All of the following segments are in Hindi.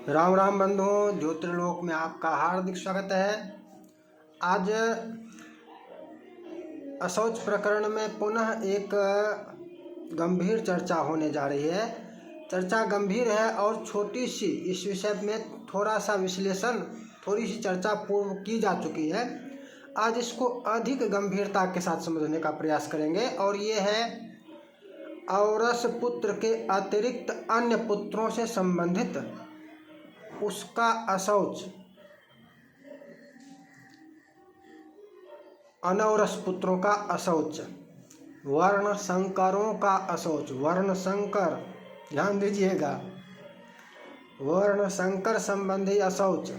राम राम बंधुओं, ज्योतिर्लोक में आपका हार्दिक स्वागत है। आज अशौच प्रकरण में पुनः एक गंभीर चर्चा होने जा रही है। चर्चा गंभीर है और छोटी सी, इस विषय में थोड़ा सा विश्लेषण, थोड़ी सी चर्चा पूर्व की जा चुकी है। आज इसको अधिक गंभीरता के साथ समझने का प्रयास करेंगे और ये है औरस पुत्र के अतिरिक्त अन्य पुत्रों से संबंधित उसका अशौच, अनौरस पुत्रों का अशौच, वर्ण संकरों का अशौच। वर्ण संकर, ध्यान दीजिएगा, वर्ण संकर संबंधी अशौच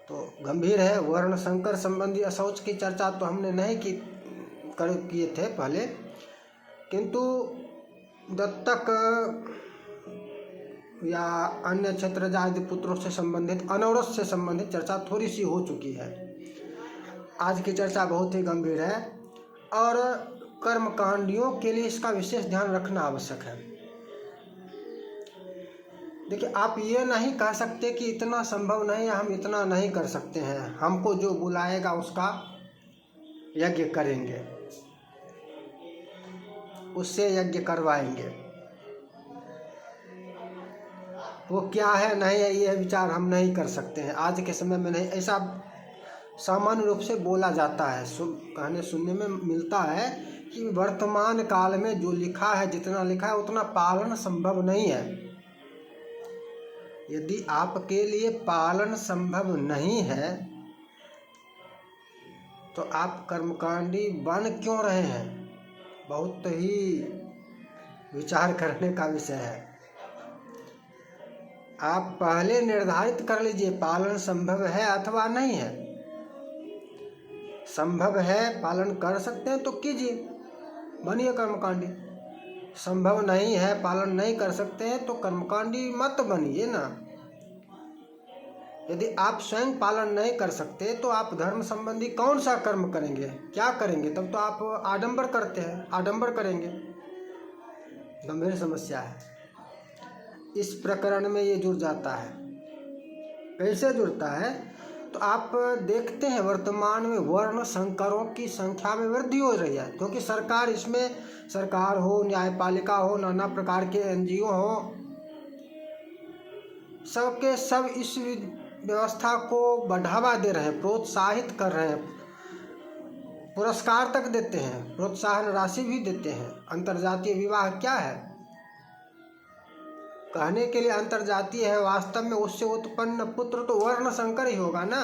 तो गंभीर है। वर्ण संकर संबंधी अशौच की चर्चा तो हमने नहीं किए थे पहले, किंतु दत्तक या अन्य क्षेत्रजाति पुत्रों से संबंधित, अनौरस से संबंधित चर्चा थोड़ी सी हो चुकी है। आज की चर्चा बहुत ही गंभीर है और कर्मकांडियों के लिए इसका विशेष ध्यान रखना आवश्यक है। देखिए, आप ये नहीं कह सकते कि इतना संभव नहीं है, हम इतना नहीं कर सकते हैं, हमको जो बुलाएगा उसका यज्ञ करेंगे, उससे यज्ञ करवाएंगे। वो क्या है नहीं है, ये विचार हम नहीं कर सकते हैं आज के समय में। नहीं, ऐसा सामान्य रूप से बोला जाता है, कहने सुनने में मिलता है कि वर्तमान काल में जो लिखा है, जितना लिखा है उतना पालन संभव नहीं है। यदि आपके लिए पालन संभव नहीं है तो आप कर्मकांडी बन क्यों रहे हैं? बहुत ही विचार करने का विषय है। आप पहले निर्धारित कर लीजिए पालन संभव है अथवा नहीं है। संभव है, पालन कर सकते हैं तो कीजिए, बनिए कर्मकांडी। संभव नहीं है, पालन नहीं कर सकते हैं तो कर्मकांडी मत बनिए ना। यदि आप स्वयं पालन नहीं कर सकते तो आप धर्म संबंधी कौन सा कर्म करेंगे, क्या करेंगे? तब तो आप आडंबर करते हैं, आडंबर करेंगे। गंभीर समस्या है। इस प्रकरण में ये जुड़ जाता है। कैसे जुड़ता है? तो आप देखते हैं वर्तमान में वर्ण संकरों की संख्या में वृद्धि हो रही है, क्योंकि सरकार इसमें, सरकार हो, न्यायपालिका हो, नाना प्रकार के एनजीओ हो, सबके सब इस व्यवस्था को बढ़ावा दे रहे हैं, प्रोत्साहित कर रहे हैं, पुरस्कार तक देते हैं, प्रोत्साहन राशि भी देते हैं। अंतर्जातीय विवाह क्या है? कहने के लिए अंतर्जातीय है, वास्तव में उससे उत्पन्न पुत्र तो वर्ण संकर ही होगा ना।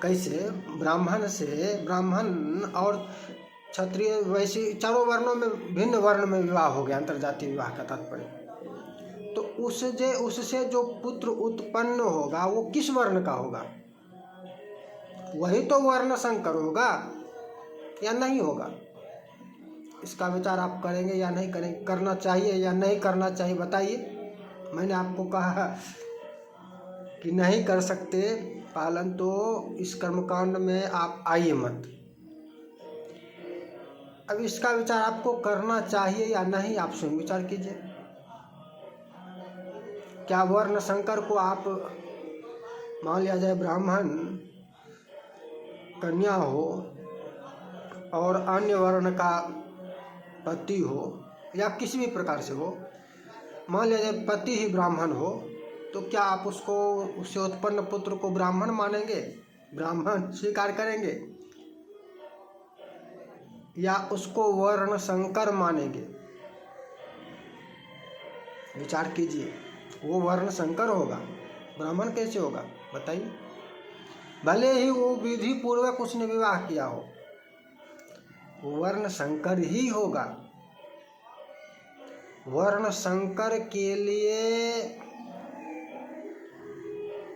कैसे? ब्राह्मण से, ब्राह्मण और क्षत्रिय, वैसे चारों वर्णों में, भिन्न वर्ण में विवाह हो गया, अंतर्जातीय विवाह का तात्पर्य। तो उससे जो पुत्र उत्पन्न होगा वो किस वर्ण का होगा? वही तो वर्ण संकर होगा या नहीं होगा? इसका विचार आप करेंगे या नहीं करेंगे? करना चाहिए या नहीं करना चाहिए, बताइए। मैंने आपको कहा कि नहीं कर सकते पालन, तो इस कर्मकांड में आप आइए मत। अब इसका विचार आपको करना चाहिए या नहीं, आप स्वयं विचार कीजिए। क्या वर्ण संकर को आप, मान लिया जाए ब्राह्मण कन्या हो और अन्य वर्ण का पति हो या किसी भी प्रकार से हो, मान लिया जाए पति ही ब्राह्मण हो, तो क्या आप उसको, उससे उत्पन्न पुत्र को ब्राह्मण मानेंगे, ब्राह्मण स्वीकार करेंगे, या उसको वर्ण संकर मानेंगे? विचार कीजिए। वो वर्ण संकर होगा, ब्राह्मण कैसे होगा, बताइए? भले ही वो विधि पूर्वक उसने विवाह किया हो, वर्ण संकर ही होगा। वर्ण संकर के लिए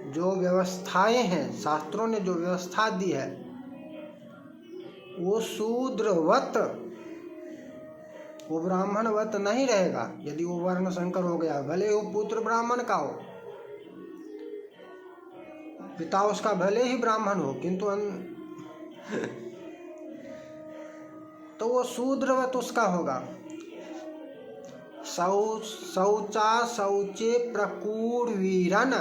जो व्यवस्थाएं हैं, शास्त्रों ने जो व्यवस्था दी है, वो शूद्रवत, वो ब्राह्मणवत नहीं रहेगा। यदि वो वर्ण संकर हो गया, भले वो पुत्र ब्राह्मण का हो, पिता उसका भले ही ब्राह्मण हो, किंतु तो वो शूद्रवत उसका होगा। शौचा शौचे प्रकूर्वीरन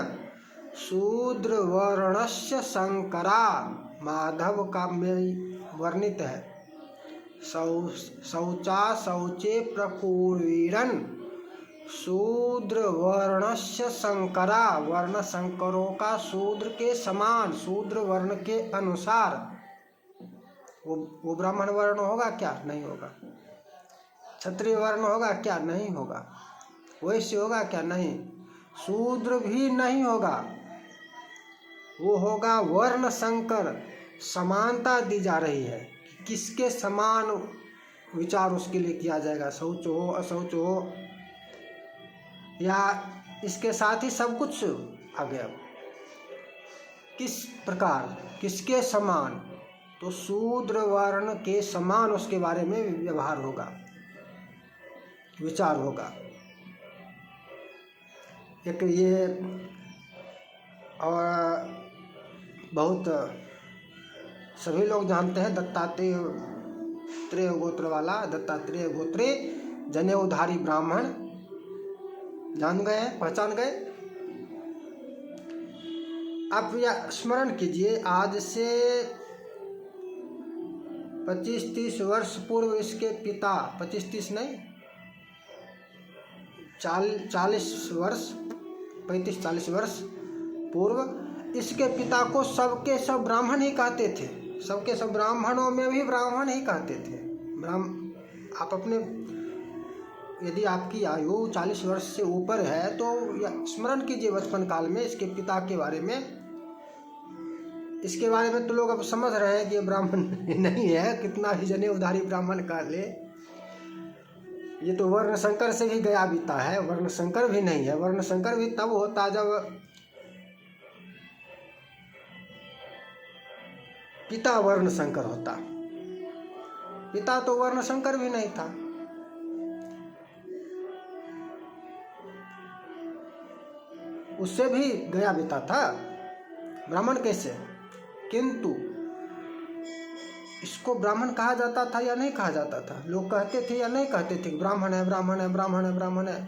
शूद्र वर्णस्य शंकरा। माधव का में वर्णित है। शौचा शौचे प्रकूर्वीरन शूद्र वर्णस्य शंकरा। वर्ण शंकरों का शूद्र के समान, शूद्र वर्ण के अनुसार। वो ब्राह्मण वर्ण होगा क्या? नहीं होगा। क्षत्रिय वर्ण होगा क्या? नहीं होगा। वैश्य होगा क्या? नहीं। शूद्र भी नहीं होगा। वो होगा वर्ण संकर। समानता दी जा रही है, किसके समान विचार उसके लिए किया जाएगा। शौच हो, अशौच हो, या इसके साथ ही सब कुछ आ गया। किस प्रकार, किसके समान? तो शूद्र वर्ण के समान उसके बारे में व्यवहार होगा, विचार होगा। एक ये और बहुत सभी लोग जानते हैं, दत्तात्रेय गोत्र वाला, दत्तात्रेय गोत्रे जनेऊधारी ब्राह्मण। जान गए हैं, पहचान गए। आप यह स्मरण कीजिए, आज से 25-30 वर्ष पूर्व इसके पिता, 25-30 नहीं, 40 वर्ष, 35-40 वर्ष पूर्व इसके पिता को सबके सब ब्राह्मण ही कहते थे। सबके सब ब्राह्मणों में भी ब्राह्मण ही कहते थे। आप अपने, यदि आपकी आयु 40 वर्ष से ऊपर है तो स्मरण कीजिए बचपन काल में इसके पिता के बारे में। इसके बारे में तो लोग अब समझ रहे हैं कि ये ब्राह्मण नहीं है, कितना ही जनेऊधारी ब्राह्मण कह ले। ये तो वर्ण संकर से भी गया बीता है। वर्ण संकर भी नहीं है। वर्ण संकर भी तब होता जब पिता वर्ण संकर होता। पिता तो वर्ण संकर भी नहीं था। उससे भी गया बीता था। ब्राह्मण कैसे? किंतु इसको ब्राह्मण कहा जाता था या नहीं कहा जाता था? लोग कहते थे या नहीं कहते थे? ब्राह्मण है, ब्राह्मण है, ब्राह्मण है, ब्राह्मण है।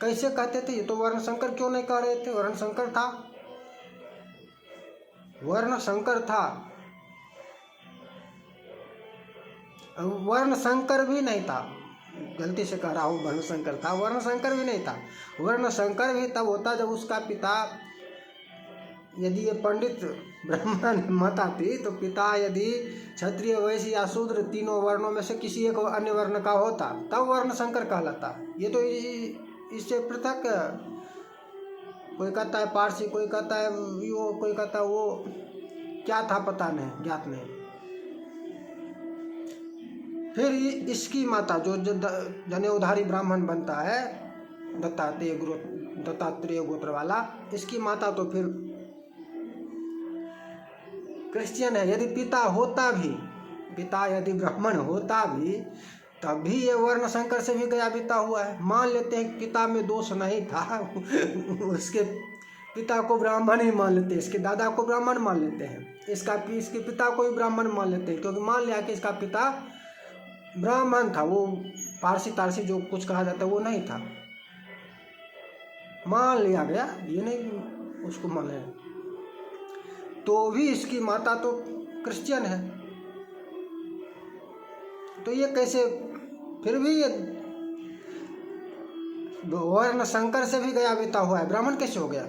कैसे कहते थे? ये तो वर्ण संकर क्यों नहीं कह रहे थे? वर्ण संकर था, वर्ण संकर था। वर्ण संकर भी नहीं था, गलती से कह रहा हूँ, वर्ण संकर था, वर्ण संकर भी नहीं था। वर्ण संकर भी तब होता जब उसका पिता, यदि ये पंडित ब्राह्मण माता थी तो पिता यदि क्षत्रिय, वैश्य या शूद्र तीनों वर्णों में से किसी एक अन्य वर्ण का होता, तब वर्ण संकर कहलाता। ये तो इससे पृथक, कोई कहता है पारसी, कोई कहता है वो, कोई कहता है वो, क्या था पता नहीं, ज्ञात नहीं। फिर इसकी माता जो जनेऊधारी ब्राह्मण बनता है, दत्तात्रेय गोत्र वाला, इसकी माता तो फिर क्रिश्चियन है। यदि पिता होता भी, पिता यदि ब्राह्मण होता भी, तभी ये वर्ण संकर से भी गया बीता हुआ है। मान लेते हैं पिता में दोष नहीं था, उसके पिता को ब्राह्मण ही मान लेते हैं, इसके दादा को ब्राह्मण मान लेते हैं, इसके पिता को भी ब्राह्मण मान लेते हैं, क्योंकि मान लिया कि इसका पिता ब्राह्मण था। वो पारसी तारसी जो कुछ कहा जाता है वो नहीं था, मान लिया गया, ये नहीं उसको मान लिया। तो भी इसकी माता तो क्रिश्चियन है, तो ये कैसे? फिर भी ये वर्ण संकर से भी गया बीता हुआ है, ब्राह्मण कैसे हो गया?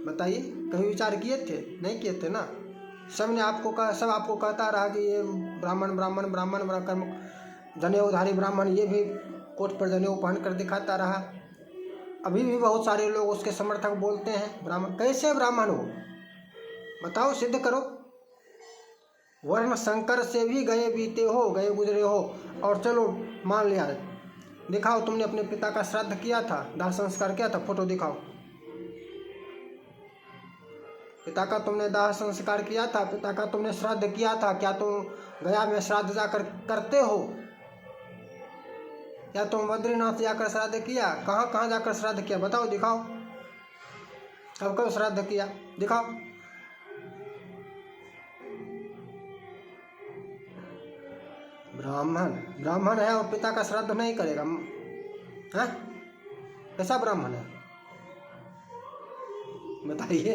बताइए, कभी विचार किए थे? नहीं किए थे ना। सब आपको कहता रहा कि ये ब्राह्मण ब्राह्मण ब्राह्मण कर्म, जनेऊधारी ब्राह्मण, ये भी कोट पर जनेऊ पहन कर दिखाता रहा। अभी भी बहुत सारे लोग उसके समर्थक बोलते हैं ब्राह्मण। कैसे ब्राह्मण हो? बताओ, सिद्ध करो। वर्ण संकर से भी गए बीते हो, गए गुजरे हो, और चलो मान लिया, दिखाओ तुमने अपने पिता का श्राद्ध किया था, दाह संस्कार किया था, फोटो दिखाओ। पिता का तुमने दाह संस्कार किया था, पिता का तुमने श्राद्ध किया था, क्या तुम गया में श्राद्ध जाकर करते हो? या तुम बद्रीनाथ जाकर श्राद्ध किया? कहाँ कहाँ जाकर श्राद्ध किया? बताओ, दिखाओ। कब कब श्राद्ध किया? दिखाओ। ब्राह्मण है और पिता का श्राद्ध नहीं करेगा, हाँ? कैसा ब्राह्मण है बताइए?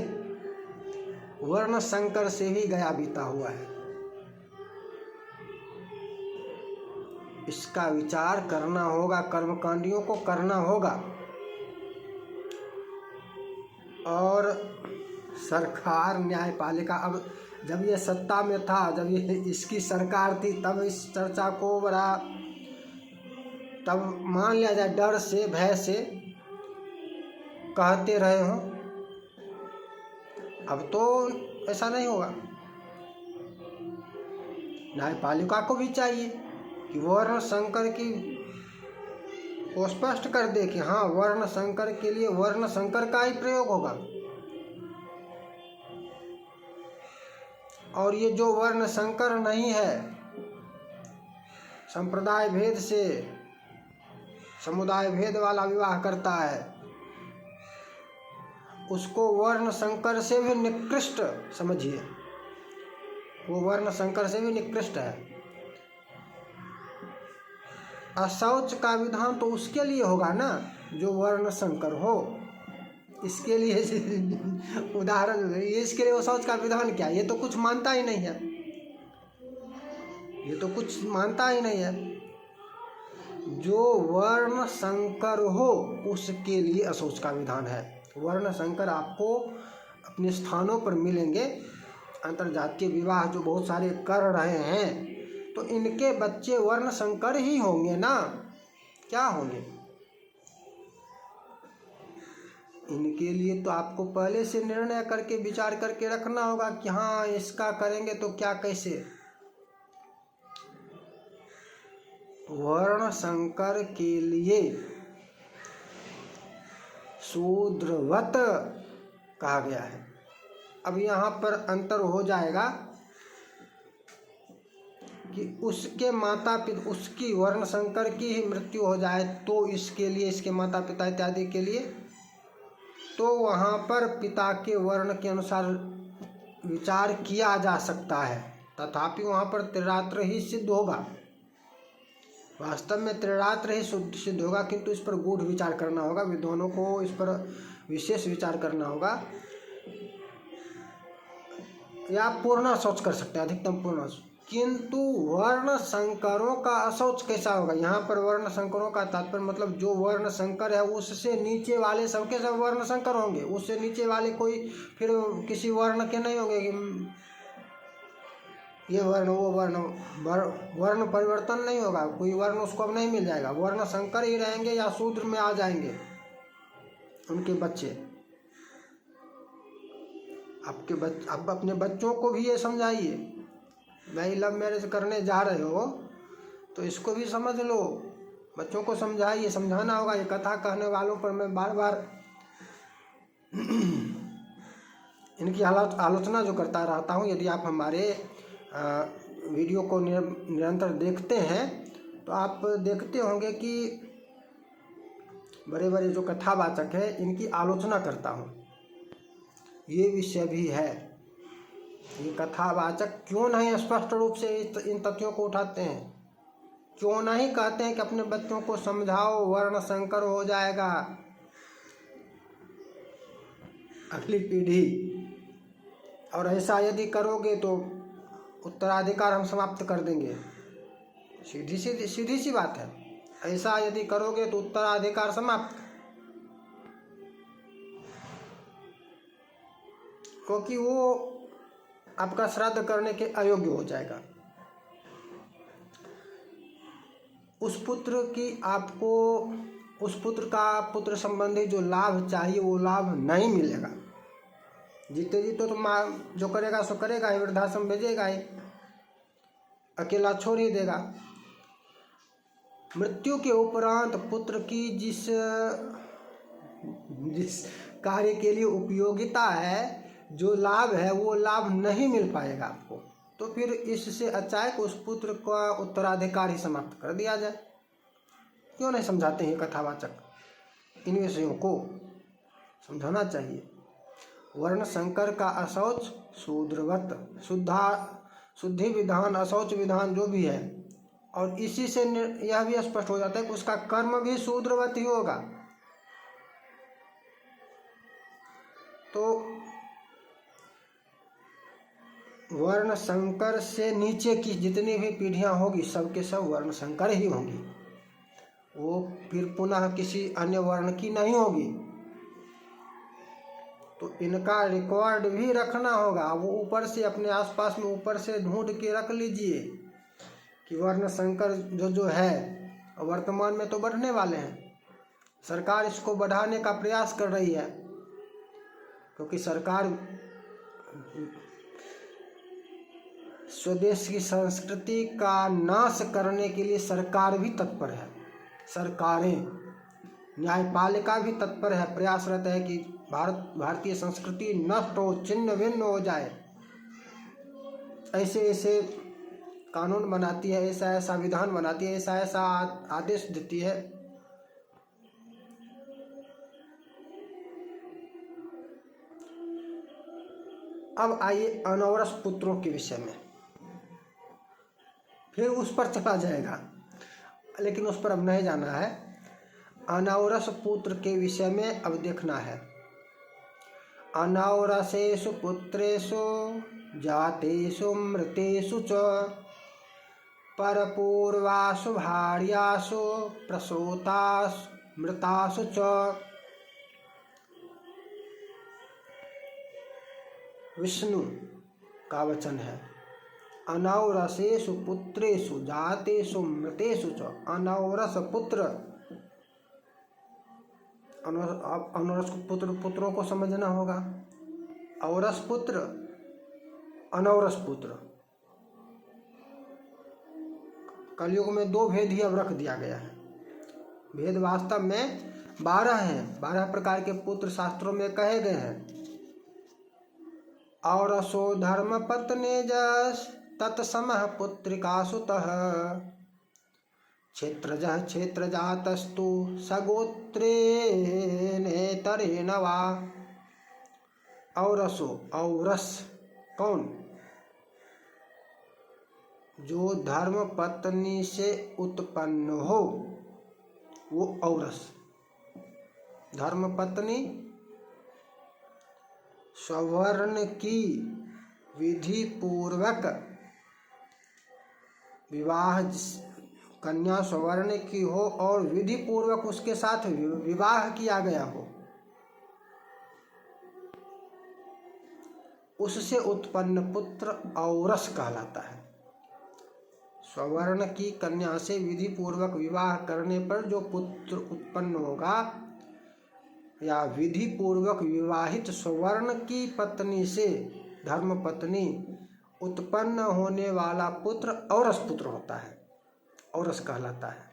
वर्ण संकर से ही गया बीता हुआ है। इसका विचार करना होगा, कर्मकांडियों को करना होगा। और सरकार न्यायपालिका, अब जब ये सत्ता में था, जब ये इसकी सरकार थी, तब इस चर्चा को बड़ा, तब मान लिया जाए डर से भय से कहते रहे हों। अब तो ऐसा नहीं होगा। न्यायपालिका को भी चाहिए कि वर्ण संकर की वो स्पष्ट कर दे कि हाँ, वर्ण संकर के लिए वर्ण संकर का ही प्रयोग होगा। और ये जो वर्ण संकर नहीं है, संप्रदाय भेद से समुदाय भेद वाला विवाह करता है, उसको वर्ण संकर से भी निकृष्ट समझिए। वो वर्ण संकर से भी निकृष्ट है। अशौच का विधान तो उसके लिए होगा ना जो वर्ण संकर हो। इसके लिए उदाहरण, इसके लिए वो शौच का विधान क्या? ये तो कुछ मानता ही नहीं है, ये तो कुछ मानता ही नहीं है। जो वर्ण संकर हो उसके लिए अशौच का विधान है। वर्ण संकर आपको अपने स्थानों पर मिलेंगे। अंतरजातीय विवाह जो बहुत सारे कर रहे हैं, तो इनके बच्चे वर्ण संकर ही होंगे ना, क्या होंगे? इनके लिए तो आपको पहले से निर्णय करके विचार करके रखना होगा कि हाँ, इसका करेंगे तो क्या, कैसे। वर्ण संकर के लिए शूद्रवत कहा गया है। अब यहाँ पर अंतर हो जाएगा कि उसके माता पिता, उसकी वर्ण संकर की ही मृत्यु हो जाए तो इसके लिए, इसके माता पिता इत्यादि के लिए, तो वहाँ पर पिता के वर्ण के अनुसार विचार किया जा सकता है। तथापि वहाँ पर त्रिरात्र ही सिद्ध होगा। वास्तव में त्रिरात्र ही सिद्ध होगा, किंतु इस पर गूढ़ विचार करना होगा। विद्वानों को इस पर विशेष विचार करना होगा। या पूर्ण शौच कर सकते हैं, अधिकतम पूर्ण। किंतु वर्ण संकरों का अशौच कैसा होगा? यहाँ पर वर्ण संकरों का तात्पर्य मतलब जो वर्ण संकर है उससे नीचे वाले सबके सब वर्ण संकर होंगे। उससे नीचे वाले कोई फिर किसी वर्ण के नहीं होंगे कि ये वर्ण वो वर्ण परिवर्तन नहीं होगा। कोई वर्ण उसको अब नहीं मिल जाएगा, वर्ण संकर ही रहेंगे या शूद्र में आ जाएंगे उनके बच्चे। अब अपने बच्चों को भी ये समझाइए, भाई लव मैरिज करने जा रहे हो तो इसको भी समझ लो। बच्चों को समझाइए, समझाना होगा। ये कथा कहने वालों पर मैं बार बार इनकी आलोचना जो करता रहता हूँ। यदि आप हमारे वीडियो को निरंतर देखते हैं तो आप देखते होंगे कि बड़े बड़े जो कथावाचक हैं इनकी आलोचना करता हूँ। ये विषय भी है। ये कथावाचक क्यों नहीं स्पष्ट रूप से इन तथ्यों को उठाते हैं? क्यों नहीं कहते हैं कि अपने बच्चों को समझाओ वर्ण संकर हो जाएगा अगली पीढ़ी, और ऐसा यदि करोगे तो उत्तराधिकार हम समाप्त कर देंगे। सीधी सी बात है। ऐसा यदि करोगे तो उत्तराधिकार समाप्त, क्योंकि वो आपका श्राद्ध करने के अयोग्य हो जाएगा। उस पुत्र की आपको, उस पुत्र का पुत्र संबंधी जो लाभ चाहिए वो लाभ नहीं मिलेगा। जीते जी तो माँ जो करेगा सो करेगा ही, वृद्धाश्रम भेजेगा ही, अकेला छोड़ ही देगा। मृत्यु के उपरांत पुत्र की जिस कार्य के लिए उपयोगिता है, जो लाभ है, वो लाभ नहीं मिल पाएगा आपको। तो फिर इससे अच्छा उस पुत्र का उत्तराधिकार ही समाप्त कर दिया जाए। क्यों नहीं समझाते हैं कथावाचक? इन विषयों को समझाना चाहिए। वर्ण संकर का अशौच, शूद्रवत, शुद्धि विधान, अशौच विधान जो भी है और इसी से यह भी स्पष्ट हो जाता है कि उसका कर्म भी शूद्रवत ही होगा। तो वर्ण संकर से नीचे की जितनी भी पीढ़ियां होगी सबके सब वर्ण संकर ही होंगी, वो फिर पुनः किसी अन्य वर्ण की नहीं होगी। तो इनका रिकॉर्ड भी रखना होगा। वो ऊपर से अपने आसपास में ऊपर से ढूंढ के रख लीजिए कि वर्ण संकर जो है वर्तमान में तो बढ़ने वाले हैं। सरकार इसको बढ़ाने का प्रयास कर रही है, क्योंकि सरकार स्वदेश की संस्कृति का नाश करने के लिए सरकार भी तत्पर है। सरकारें, न्यायपालिका भी तत्पर है, प्रयासरत है कि भारतीय संस्कृति नष्ट हो, छिन्न भिन्न हो जाए। ऐसे ऐसे कानून बनाती है, ऐसा ऐसा विधान बनाती है, ऐसा ऐसा आदेश देती है। अब आइए अनौरस पुत्रों के विषय में, फिर उस पर चला जाएगा, लेकिन उस पर अब नहीं जाना है। अनौरस पुत्र के विषय में अब देखना है। अनौरसेषु पुत्रेषु जातेषु मृतेषु च परपूर्वासु भार्यासु प्रसूतासु मृतासु च। विष्णु का वचन है। अनौरसेषु पुत्रेषु जातेषु मृतेषु च। अनौरस पुत्र, अनौरस पुत्रों को समझना होगा। औरस पुत्र, अनौरस पुत्र। कलयुग में दो भेद ही अब रख दिया गया है। भेद वास्तव में 12 हैं। 12 प्रकार के पुत्र शास्त्रों में कहे गए हैं। औरसो धर्म पत्नी जस तत्समः पुत्रिका सुतः क्षेत्रजः क्षेत्रजातस्तु सगोत्रेणेतरेण वा। औरसो, औरस कौन? जो धर्म पत्नी से उत्पन्न हो वो औरस। धर्म पत्नी स्वर्ण की विधि पूर्वक विवाह, कन्या स्वर्ण की हो और विधि पूर्वक उसके साथ विवाह किया गया हो, उससे उत्पन्न पुत्र औरस कहलाता है। स्वर्ण की कन्या से विधि पूर्वक विवाह करने पर जो पुत्र उत्पन्न होगा या विधि पूर्वक विवाहित स्वर्ण की पत्नी से, धर्म पत्नी, उत्पन्न होने वाला पुत्र औरस पुत्र होता है, औरस कहलाता है।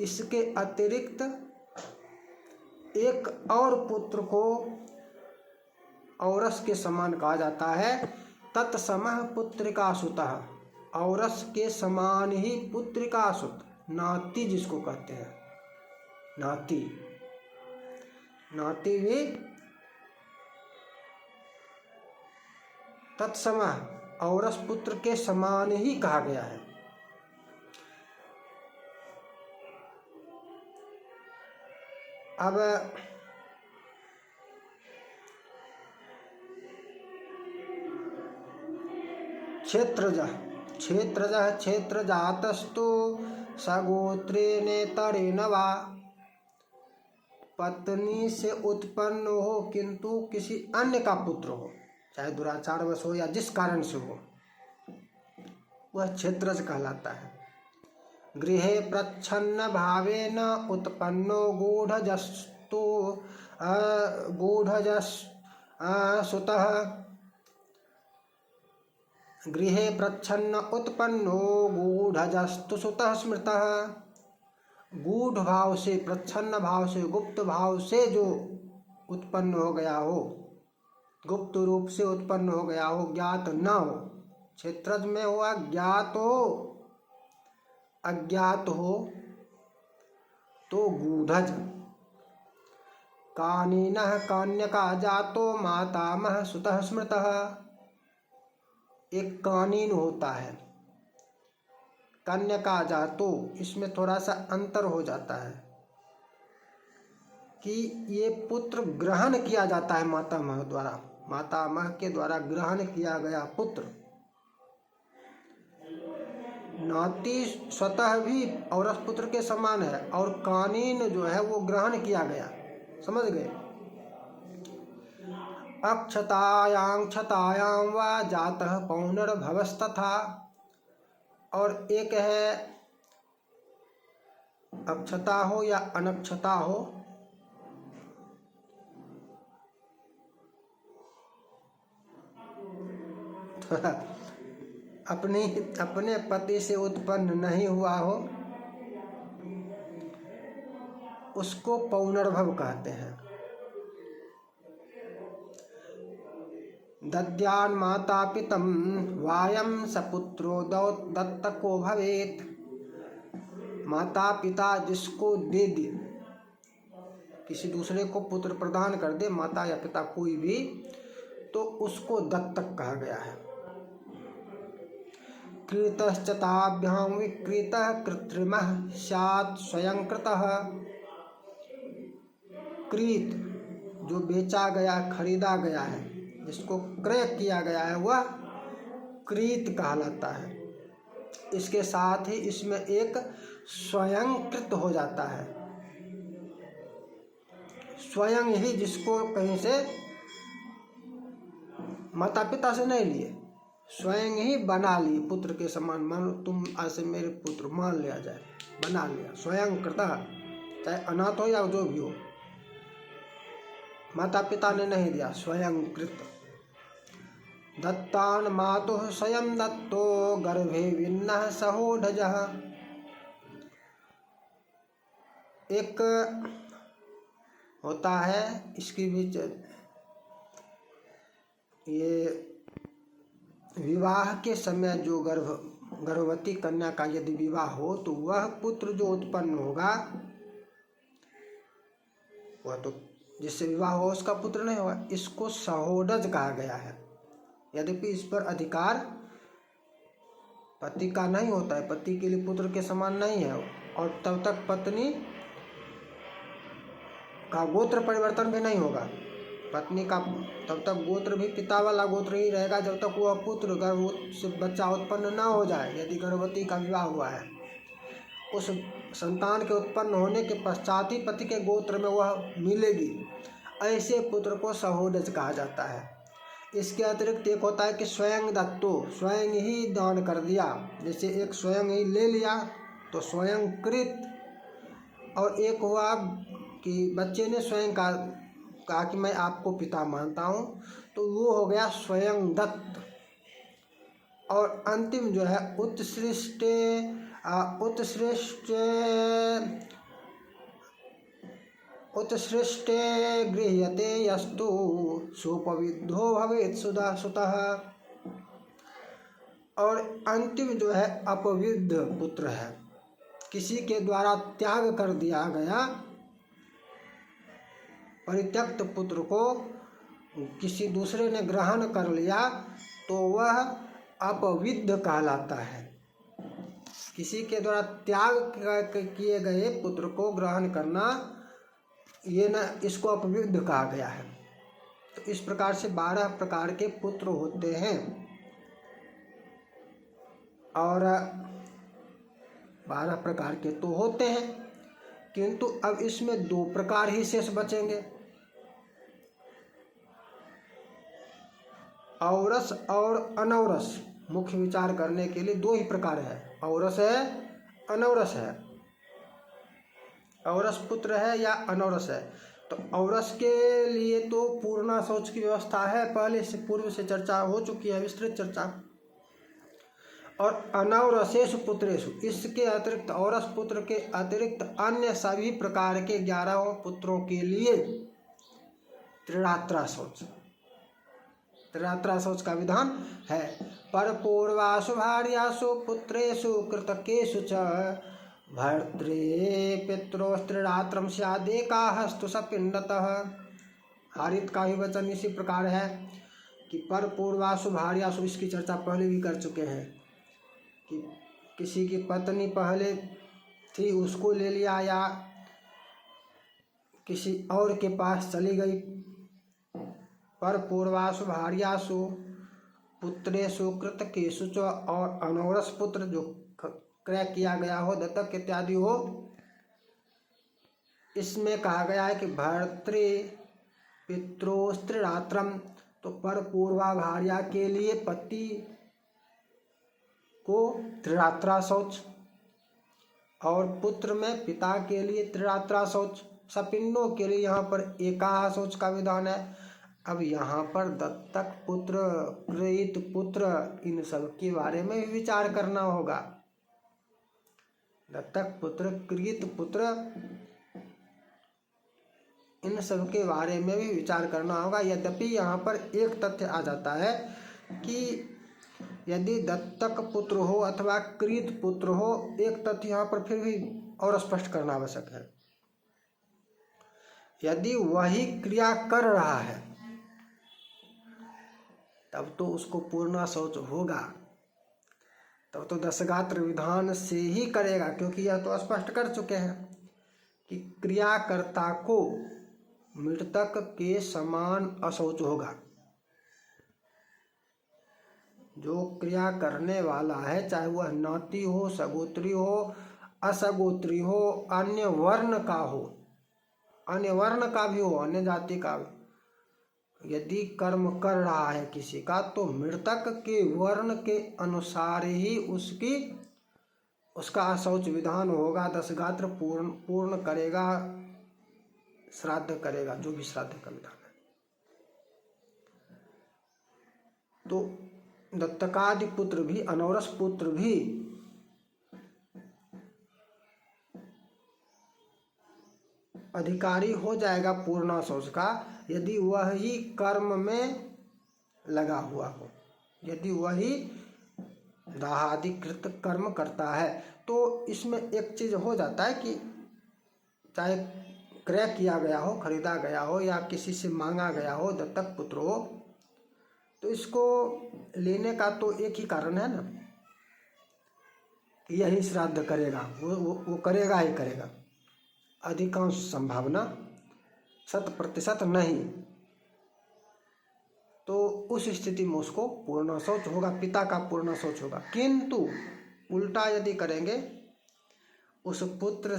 इसके अतिरिक्त एक और पुत्र को औरस के समान कहा जाता है, तत्समः पुत्रिका सुतः। औरस के समान ही पुत्रिका सुत, नाती जिसको कहते हैं, नाती, नाती भी तत्समः औरस पुत्र के समान ही कहा गया है। अब क्षेत्रजः क्षेत्रजः क्षेत्रजातस्तु सगोत्रेणेतरेण वा। पत्नी से उत्पन्न हो किंतु किसी अन्य का पुत्र हो, चाहे दुराचारवश हो या जिस कारण से हो, वह क्षेत्रज कहलाता है। गृहे प्रच्छन्न भावेन उत्पन्नो गूढ़जस्तु सुतः। गृहे प्रच्छन्न उत्पन्नो गूढ़जस्तु सुतः स्मृतः। गूढ़ भाव से, प्रच्छन्न भाव से, गुप्त भाव से जो उत्पन्न हो गया हो, गुप्त रूप से उत्पन्न हो गया हो, ज्ञात न हो। क्षेत्रज में हुआ ज्ञात हो, अज्ञात हो तो गूढ़ज। कानीनः कान्यका जातो मातामह सुतः स्मृतः। एक कानीन होता है, कन्यका जातो, इसमें थोड़ा सा अंतर हो जाता है कि ये पुत्र ग्रहण किया जाता है मातामह द्वारा, मातामह के द्वारा ग्रहण किया गया पुत्र। नाती स्वतः भी औरस पुत्र के समान है और कानीन जो है वो ग्रहण किया गया, समझ गए। अक्षतायां क्षतायां वा जातः पौनर्भवस्तथा, और एक है अक्षता हो या अनक्षता हो, अपने पति से उत्पन्न नहीं हुआ हो, उसको पौनर्भव कहते हैं। दद्यान् माता पितम वायम सपुत्रो दत्तको भवेत, माता पिता जिसको दे दे, किसी दूसरे को पुत्र प्रदान कर दे, माता या पिता कोई भी, तो उसको दत्तक कहा गया है। कृतश्चताभ्यां विक्रीतः कृत्रिमः स्यात् स्वयंकृतः, क्रीत जो बेचा गया, खरीदा गया है, जिसको क्रय किया गया है, वह क्रीत कहलाता है। इसके साथ ही इसमें एक स्वयंकृत हो जाता है, स्वयं ही, जिसको कहीं से माता पिता से नहीं लिए, स्वयं ही बना लिए पुत्र के समान। मान तुम आज से मेरे पुत्र मान लिया जाए, बना लिया, स्वयंकृत, चाहे अनाथ हो या जो भी हो, माता पिता ने नहीं दिया, स्वयंकृत। दत्तान मातुः स्वयं दत्तो गर्भे विन्नः सहोढजः, एक होता है इसकी भी, ये विवाह के समय जो गर्भवती कन्या का यदि विवाह हो तो वह पुत्र जो उत्पन्न होगा वह तो जिससे विवाह हो उसका पुत्र नहीं होगा, इसको सहोडज कहा गया है। यद्यपि इस पर अधिकार पति का नहीं होता है, पति के लिए पुत्र के समान नहीं है, और तब तक पत्नी का गोत्र परिवर्तन भी नहीं होगा। पत्नी का तब तक गोत्र भी पिता वाला गोत्र ही रहेगा जब तक वह पुत्र गर्भ से बच्चा उत्पन्न न हो जाए। यदि गर्भवती का विवाह हुआ है, उस संतान के उत्पन्न होने के पश्चात ही पति के गोत्र में वह मिलेगी, ऐसे पुत्र को सहोदज कहा जाता है। इसके अतिरिक्त एक होता है कि स्वयं दत्तो, स्वयं ही दान कर दिया, जैसे एक स्वयं ही ले लिया तो स्वयंकृत, और एक हुआ कि बच्चे ने स्वयं कहा कि मैं आपको पिता मानता हूँ, तो वो हो गया स्वयं दत्त। और अंतिम जो है उत्सृष्ट गृह्यते यस्तु सोपविद्धो भवेत् सुतः, और अंतिम जो है अपविद्ध पुत्र है, किसी के द्वारा त्याग कर दिया गया परित्यक्त पुत्र को किसी दूसरे ने ग्रहण कर लिया तो वह अपविद्ध कहलाता है। किसी के द्वारा त्याग किए गए पुत्र को ग्रहण करना, ये न, इसको अपविद्ध कहा गया है। तो इस प्रकार से 12 प्रकार के पुत्र होते हैं, और 12 प्रकार के तो होते हैं, किंतु अब इसमें 2 प्रकार ही शेष बचेंगे, औरस और अनौरस। मुख्य विचार करने के लिए 2 ही प्रकार है, औरस है, अनौरस है। औरस पुत्र है या अनौरस है। तो औरस के लिए तो पूर्णा शौच की व्यवस्था है, पहले से पूर्व से चर्चा हो चुकी है, विस्तृत चर्चा। और अनौरसेषु पुत्रेषु, इसके अतिरिक्त, औरस पुत्र के अतिरिक्त अन्य सभी प्रकार के 11 पुत्रों के लिए त्रिरात्रा शौच, त्रिरात्रा शौच का विधान है। पर पूर्वासु भार्यासु पुत्रेषु कृतकेषु च भर्तृ पित्रोस्त्रिरात्रम स्यादेकाहस्तु सपिंडतः। हारित का ही वचन इसी प्रकार है कि पर पूर्वासु भार्यासु, इसकी चर्चा पहले भी कर चुके हैं कि किसी की पत्नी पहले थी उसको ले लिया या किसी और के पास चली गई। पर पूर्वासु भार्यासु पुत्रेषु कृतकेषु च, और अनौरस पुत्र जो क्रय किया गया हो, दत्तक इत्यादि हो, इसमें कहा गया है कि भर्तृ पित्रोस्त्रिरात्रम, तो पर पूर्वा भार्या के लिए पति को त्रिरात्रा शौच, और पुत्र में पिता के लिए त्रिरात्रा शौच, सपिंडों के लिए यहाँ पर एकाह शौच का विधान है। अब यहाँ पर दत्तक पुत्र, कृत पुत्र, इन सब के बारे में भी विचार करना होगा। दत्तक पुत्र, कृत पुत्र, इन सब के बारे में भी विचार करना होगा। यद्यपि यहाँ पर एक तथ्य आ जाता है कि यदि दत्तक पुत्र हो अथवा कृत पुत्र हो, एक तथ्य यहाँ पर फिर भी और स्पष्ट करना आवश्यक है। यदि वही क्रिया कर रहा है तब तो उसको पूर्णा शौच होगा, तब तो दशगात्र विधान से ही करेगा, क्योंकि यह तो स्पष्ट कर चुके हैं कि क्रियाकर्ता को मृतक के समान अशौच होगा। जो क्रिया करने वाला है, चाहे वह नाती हो, सगोत्री हो, असगोत्री हो, अन्य वर्ण का हो, अन्य वर्ण का भी हो, अन्य जाति का भी, यदि कर्म कर रहा है किसी का, तो मृतक के वर्ण के अनुसार ही उसका अशौच विधान होगा। दशगात्र पूर्ण करेगा, श्राद्ध करेगा, जो भी श्राद्ध का विधान है। तो दत्तकादि पुत्र भी, अनौरस पुत्र भी अधिकारी हो जाएगा पूर्णा शौच का, यदि वह ही कर्म में लगा हुआ हो, यदि वही दाहादिकृत कर्म करता है। तो इसमें एक चीज हो जाता है कि चाहे क्रय किया गया हो, खरीदा गया हो, या किसी से मांगा गया हो, दत्तक पुत्र हो, तो इसको लेने का तो एक ही कारण है ना, कि यही श्राद्ध करेगा, वो करेगा ही करेगा। अधिकांश संभावना 100% नहीं, तो उस स्थिति में उसको पूर्ण शौच होगा, पिता का पूर्ण शौच होगा। किंतु उल्टा यदि करेंगे, उस पुत्र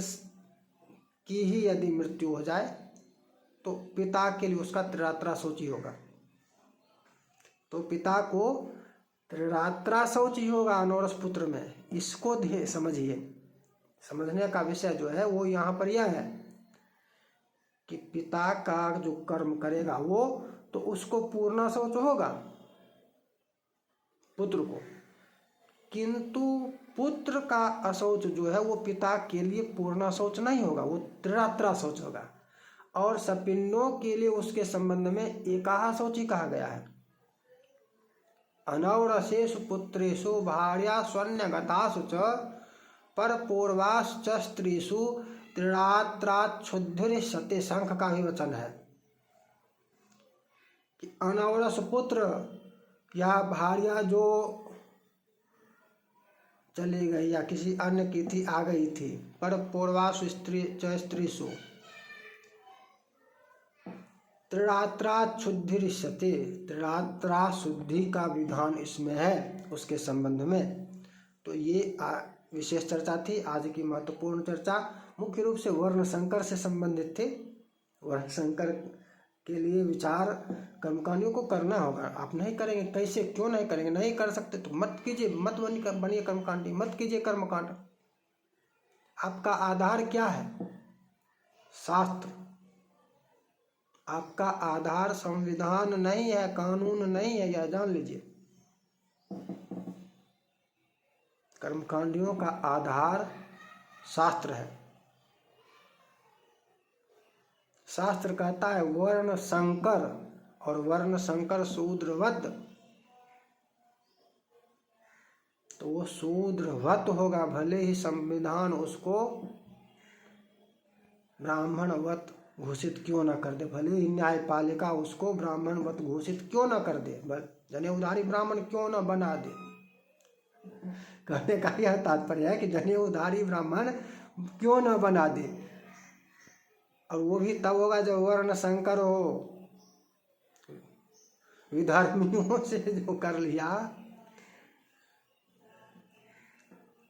की ही यदि मृत्यु हो जाए तो पिता के लिए उसका त्रिरात्रा शौच ही होगा। तो पिता को त्रिरात्रा शौच ही होगा अनौरस पुत्र में। इसको समझिए, समझने का विषय जो है वो यहाँ पर यह है कि पिता का जो कर्म करेगा वो, तो उसको पूर्ण शौच होगा पुत्र को, किंतु पुत्र का अशौच जो है वो पिता के लिए पूर्ण शौच नहीं होगा, वो त्रिरात्रा शौच होगा। और सपिंडों के लिए उसके संबंध में एकाह शौच ही कहा गया है। अनौरसेषु पुत्रेषु भार्या स्वन्यगतासु च परपूर्वाश्च स्त्रीषु त्रिरात्राच्छुद्धिरिष्यते, शंख का भी वचन है कि अनौरस पुत्र या भार्या जो चली गई या किसी अन्य की थी, आ गई थी, पर पूर्वासु स्त्रीषु त्रिरात्राच्छुद्धिरिष्यते, त्रिरात्रा शुद्धि का विधान इसमें है उसके संबंध में। तो ये विशेष चर्चा थी। आज की महत्वपूर्ण चर्चा मुख्य रूप से वर्ण संकर से संबंधित थी। वर्ण संकर के लिए विचार कर्मकांडियों को करना होगा। आप नहीं करेंगे, कैसे, क्यों नहीं करेंगे? नहीं कर सकते तो मत कीजिए, मत बनिए कर्मकांडी, मत कीजिए कर्मकांड। आपका आधार क्या है? शास्त्र। आपका आधार संविधान नहीं है, कानून नहीं है, यह जान लीजिए। कर्मकांडियों का आधार शास्त्र है। शास्त्र कहता है वर्ण संकर, और वर्ण संकर शूद्रवत, तो वो शूद्रवत होगा, भले ही संविधान उसको ब्राह्मणवत घोषित क्यों न कर दे, भले ही न्यायपालिका उसको ब्राह्मणवत घोषित क्यों न कर दे, जनेऊधारी ब्राह्मण क्यों न बना दे। कहने का यह तात्पर्य है कि जनेऊधारी ब्राह्मण क्यों न बना दे, और वो भी तब होगा जब वर्ण संकर हो। विधर्मियों से जो कर लिया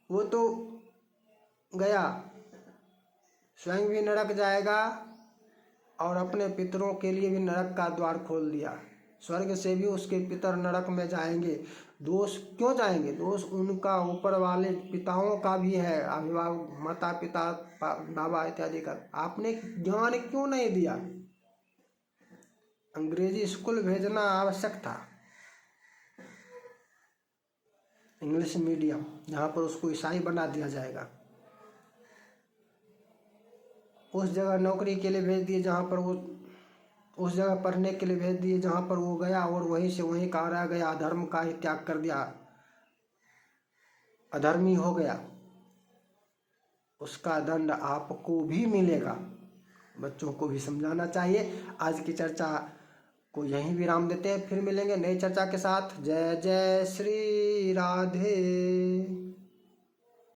वो तो गया, स्वयं भी नरक जाएगा और अपने पितरों के लिए भी नरक का द्वार खोल दिया। स्वर्ग से भी उसके पितर नरक में जाएंगे। दोष क्यों जाएंगे? दोष उनका ऊपर वाले पिताओं का भी है, अभिभावक, माता पिता, बाबा इत्यादि का। आपने ज्ञान क्यों नहीं दिया? अंग्रेजी स्कूल भेजना आवश्यक था, इंग्लिश मीडियम, जहाँ पर उसको ईसाई बना दिया जाएगा। उस जगह नौकरी के लिए भेज दिए जहाँ पर वो, उस जगह पढ़ने के लिए भेज दिए जहाँ पर वो गया और वहीं से वहीं का रह गया, अधर्म का ही त्याग कर दिया, अधर्मी हो गया। उसका दंड आपको भी मिलेगा। बच्चों को भी समझाना चाहिए। आज की चर्चा को यहीं विराम देते हैं, फिर मिलेंगे नई चर्चा के साथ। जय जय श्री राधे।